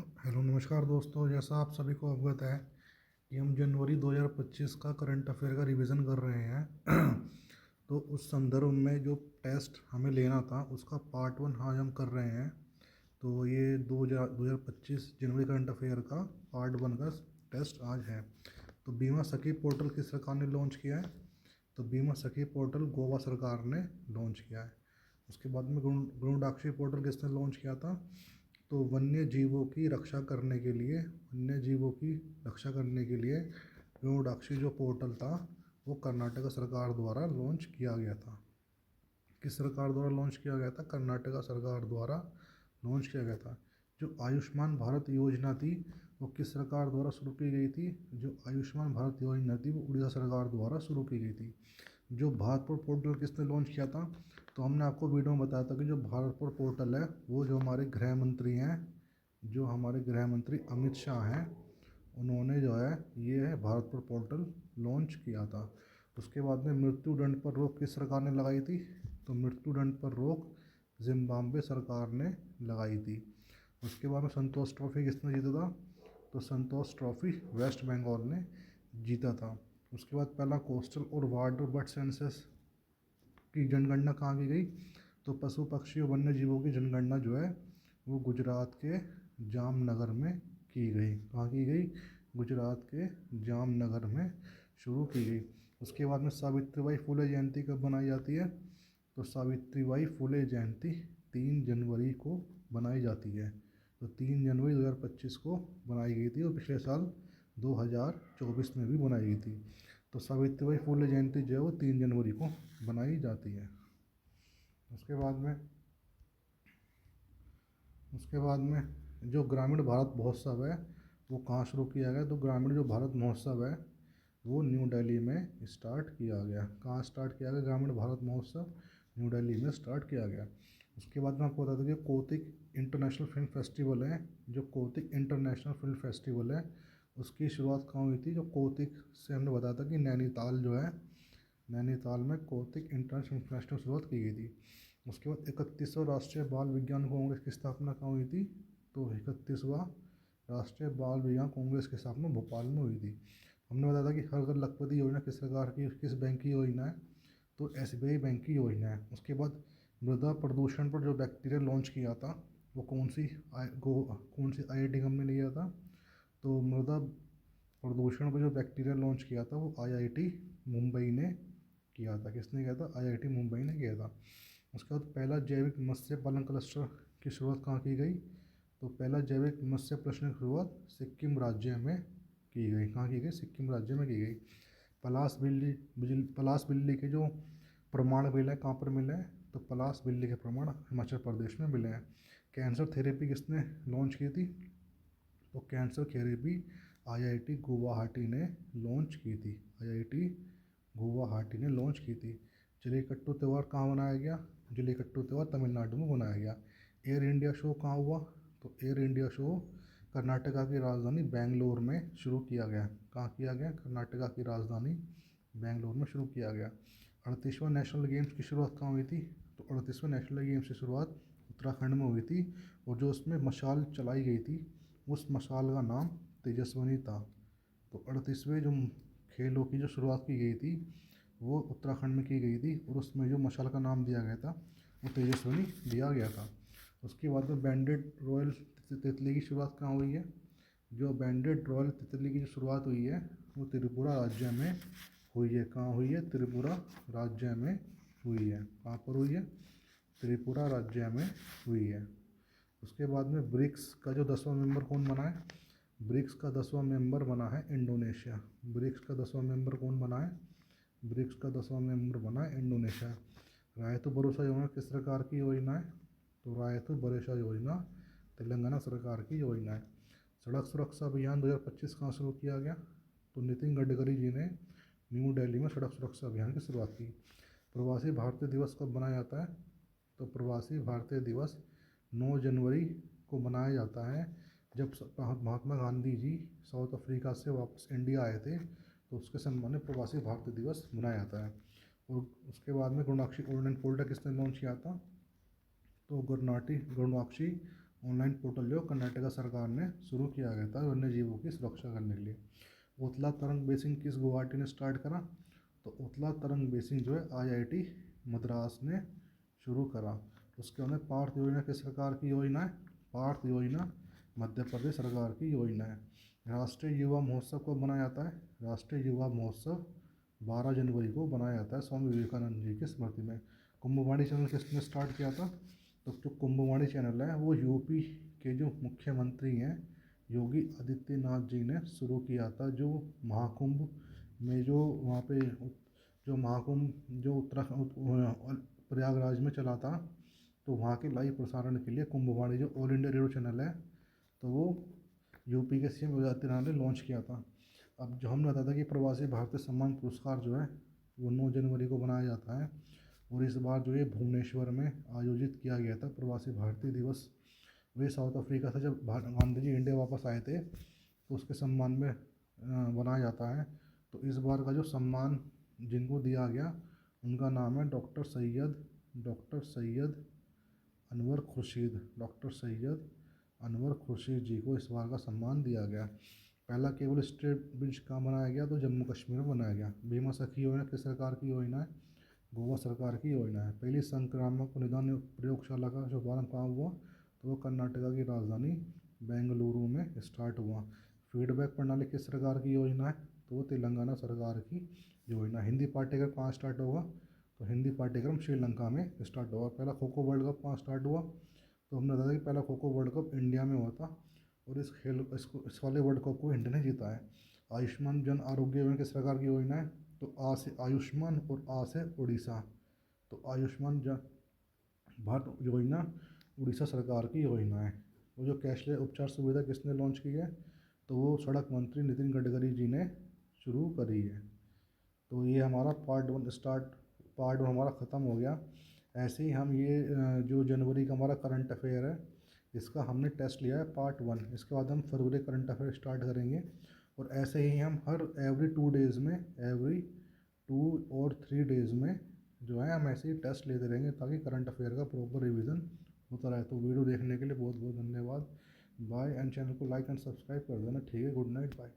Hello नमस्कार दोस्तों, जैसा आप सभी को अवगत है कि हम जनवरी 2025 का करंट अफेयर का रिवीजन कर रहे हैं। तो उस संदर्भ में जो टेस्ट हमें लेना था उसका पार्ट वन आज हम कर रहे हैं। तो ये 2025 जनवरी करंट अफेयर का पार्ट वन का टेस्ट आज है। तो बीमा सखी पोर्टल किस सरकार ने लॉन्च किया है? तो बीमा सखी पोर्टल गोवा सरकार ने लॉन्च किया है। उसके बाद में गरुड़ाक्षी पोर्टल किसने लॉन्च किया था? तो वन्य जीवों की रक्षा करने के लिए गरुड़ाक्षी जो पोर्टल था वो कर्नाटक सरकार द्वारा लॉन्च किया गया था। किस सरकार द्वारा लॉन्च किया गया था? कर्नाटक सरकार द्वारा लॉन्च किया गया था। जो आयुष्मान भारत योजना थी वो किस सरकार द्वारा शुरू की गई थी? जो आयुष्मान भारत योजना थी वो उड़ीसा सरकार द्वारा शुरू की गई थी। जो भारतपुर पोर्टल किसने लॉन्च किया था? तो हमने आपको वीडियो में बताया था कि जो भारतपुर पोर्टल है वो जो हमारे गृह मंत्री अमित शाह हैं, उन्होंने जो है ये है भारतपुर पोर्टल लॉन्च किया था। उसके बाद में मृत्युदंड पर रोक किस सरकार ने लगाई थी? तो मृत्युदंड पर रोक जिम्बाब्वे सरकार ने लगाई थी। उसके बाद में संतोष ट्रॉफी किसने जीता था? तो संतोष ट्रॉफी वेस्ट बंगाल ने जीता था। उसके बाद पहला कोस्टल और वाटर बर्ड सेंसस की जनगणना कहाँ की गई? तो पशु पक्षी और वन्य जीवों की जनगणना जो है वो गुजरात के जामनगर में की गई। कहाँ की गई? गुजरात के जामनगर में शुरू की गई। उसके बाद में सावित्रीबाई फुले जयंती कब बनाई जाती है? तो सावित्रीबाई फुले जयंती 3 जनवरी को बनाई जाती है। तो 3 जनवरी 2025 को बनाई गई थी और पिछले साल 2024 में भी बनाई गई थी। तो सावित्रीबाई फुले जयंती जो है वो 3 जनवरी को बनाई जाती है। उसके बाद में उसके बाद में जो ग्रामीण भारत महोत्सव है वो कहाँ शुरू किया गया? तो ग्रामीण जो भारत महोत्सव है वो न्यू दिल्ली में स्टार्ट किया गया। कहाँ स्टार्ट किया गया? ग्रामीण भारत महोत्सव न्यू दिल्ली में स्टार्ट किया गया। उसके बाद में आपको बता दें कि कौतिक इंटरनेशनल फिल्म फेस्टिवल है, जो कौतिक इंटरनेशनल फिल्म फेस्टिवल है उसकी शुरुआत कहाँ हुई थी? जो कौतिक से हमने बताया था कि नैनीताल जो है, नैनीताल में कौतिक इंटरनेशनल फिल्म फेस्टिवल शुरुआत की गई थी। उसके बाद 31वां राष्ट्रीय बाल विज्ञान कांग्रेस की स्थापना कहाँ हुई थी? तो 31वां राष्ट्रीय बाल विज्ञान कांग्रेस की स्थापना भोपाल में हुई थी। हमने बताया था कि हर घर लखपति योजना किस सरकार की, किस बैंक की योजना है? तो एसबीआई बैंक की योजना है। उसके बाद मृदा प्रदूषण पर जो बैक्टीरिया लॉन्च किया था वो कौन सी आईआईटी कंपनी ने किया था? तो मृदा प्रदूषण पर जो बैक्टीरिया लॉन्च किया था वो आईआईटी मुंबई ने किया था। किसने किया था? आईआईटी मुंबई ने किया था। उसके बाद पहला जैविक मत्स्य पालन क्लस्टर की शुरुआत कहाँ की गई? तो पहला जैविक मत्स्य प्रश्न की शुरुआत सिक्किम राज्य में की गई। कहाँ की गई? सिक्किम राज्य में की गई। पलास बिल्ली के जो प्रमाण मिले हैं कहाँ पर मिले हैं? तो पलास बिल्ली के प्रमाण हिमाचल प्रदेश में मिले हैं। कैंसर थेरेपी किसने लॉन्च की थी? तो कैंसर थेरेपी आईआईटी गुवाहाटी ने लॉन्च की थी। आईआईटी गुवाहाटी ने लॉन्च की थी। जल्लीकट्टू त्यौहार कहाँ मनाया गया? जल्लीकट्टू त्यौहार तमिलनाडु में मनाया गया। एयर इंडिया शो कहाँ हुआ? तो एयर इंडिया शो कर्नाटका की राजधानी बेंगलोर में शुरू किया गया। कहाँ किया गया? कर्नाटका की राजधानी बेंगलोर में शुरू किया गया। 38वां नेशनल गेम्स की शुरुआत कहाँ हुई थी? तो 38वें नेशनल गेम्स की शुरुआत उत्तराखंड में हुई थी और जो उसमें मशाल चलाई गई थी उस मशाल का नाम तेजस्विनी था। तो 38वें जो खेलों की जो शुरुआत की गई थी वो उत्तराखंड में की गई थी और उसमें जो मशाल का नाम दिया गया था वो तेजस्विनी दिया गया था। उसके बाद में बैंडेड रॉयल तितली की शुरुआत कहाँ हुई है? जो बैंडेड रॉयल तितली की जो शुरुआत हुई है वो त्रिपुरा राज्य में हुई है। कहाँ हुई है? त्रिपुरा राज्य में हुई है। कहाँ पर हुई है? त्रिपुरा राज्य में हुई है। उसके बाद में ब्रिक्स का जो 10वां मेंबर कौन बना है? ब्रिक्स का 10वां मेंबर बना है इंडोनेशिया। ब्रिक्स का 10वां मेंबर कौन बना है? ब्रिक्स का 10वां मेंबर बना है इंडोनेशिया। रायतु भरोसा योजना किस सरकार की योजना है? तो रायतु भरोसा योजना तेलंगाना सरकार की योजना है। सड़क सुरक्षा अभियान 2025 कहाँ शुरू किया गया? तो नितिन गडकरी जी ने न्यू दिल्ली में सड़क सुरक्षा अभियान की शुरुआत की। प्रवासी भारतीय दिवस कब मनाया जाता है? तो प्रवासी भारतीय दिवस 9 जनवरी को मनाया जाता है। जब महात्मा गांधी जी साउथ अफ्रीका से वापस इंडिया आए थे तो उसके सम्मान में प्रवासी भारतीय दिवस मनाया जाता है। और उसके बाद में गरुड़ाक्षी ऑनलाइन पोर्टल किसने लॉन्च किया था? तो गरुड़ाक्षी ऑनलाइन पोर्टल जो कर्नाटका सरकार ने शुरू किया गया था वन्य जीवों की सुरक्षा करने के लिए। उतला तरंग बेसिंग किस गुवाहाटी ने स्टार्ट करा? तो उतला तरंग बेसिंग जो है IIT मद्रास ने शुरू करा। उसके बाद पार्थ योजना किस सरकार की योजना है? पार्थ योजना मध्य प्रदेश सरकार की योजना है। राष्ट्रीय युवा महोत्सव कब मनाया जाता है? राष्ट्रीय युवा महोत्सव 12 जनवरी को बनाया जाता है स्वामी विवेकानंद जी की स्मृति में। कुंभवाणी चैनल किसने स्टार्ट किया था? तो जो कुंभवाणी चैनल है वो यूपी के जो मुख्यमंत्री हैं योगी आदित्यनाथ जी ने शुरू किया था। जो महाकुंभ में जो वहाँ पे जो महाकुंभ जो उत्तराखंड प्रयागराज में चला था, तो वहाँ के लाइव प्रसारण के लिए कुंभवाणी जो ऑल इंडिया रेडियो चैनल है, तो वो यूपी के CM योगी आदित्यनाथ ने लॉन्च किया था। अब जो हमने बताया था कि प्रवासी भारतीय सम्मान पुरस्कार जो है वो 9 जनवरी को बनाया जाता है, और इस बार जो ये भुवनेश्वर में आयोजित किया गया था प्रवासी भारतीय दिवस। वे साउथ अफ्रीका से जब गांधी जी इंडिया वापस आए थे तो उसके सम्मान में बनाया जाता है। तो इस बार का जो सम्मान जिनको दिया गया उनका नाम है डॉक्टर सैयद अनवर खुर्शीद। डॉक्टर सैयद अनवर खुर्शीद जी को इस बार का सम्मान दिया गया। पहला केबल स्टेट ब्रिज कहाँ बनाया गया? तो जम्मू कश्मीर में बनाया गया। बीमा सखी योजना किस सरकार की योजना है? गोवा सरकार की योजना है। पहली संक्रामक निदान प्रयोगशाला का शुभारंभ कहाँ हुआ? तो वो कर्नाटका की राजधानी बेंगलुरु में स्टार्ट हुआ। फीडबैक प्रणाली किस सरकार की योजना है? तो वो तेलंगाना सरकार की योजना। हिंदी पाठ्यक्रम कहाँ स्टार्ट होगा? तो हिंदी पाठ्यक्रम श्रीलंका में स्टार्ट होगा। पहला खो खो वर्ल्ड कप कहाँ स्टार्ट हुआ? तो हमने बताया कि पहला kho kho world cup India में हुआ था, और इस वाले वर्ल्ड कप को इंडिया ने जीता है। आयुष्मान जन आरोग्य योजना किस सरकार की योजना है? तो आ से आयुष्मान और आ से उड़ीसा। तो आयुष्मान जन भारत योजना उड़ीसा सरकार की योजना है। वो जो कैशलेस उपचार सुविधा किसने लॉन्च की है? तो वो सड़क मंत्री नितिन गडकरी जी ने शुरू करी है। तो ये हमारा पार्ट 1 हमारा ख़त्म हो गया। ऐसे ही हम ये जो जनवरी का हमारा करंट अफेयर है इसका हमने टेस्ट लिया है पार्ट 1। इसके बाद हम फरवरी करंट अफेयर स्टार्ट करेंगे, और ऐसे ही हम हर एवरी 2 और 3 डेज़ में जो है हम ऐसे ही टेस्ट लेते रहेंगे ताकि करंट अफेयर का प्रॉपर रिवीजन होता रहे। तो वीडियो देखने के लिए बहुत बहुत धन्यवाद। बाय, एंड चैनल को लाइक एंड सब्सक्राइब कर देना। ठीक है, गुड नाइट, बाय।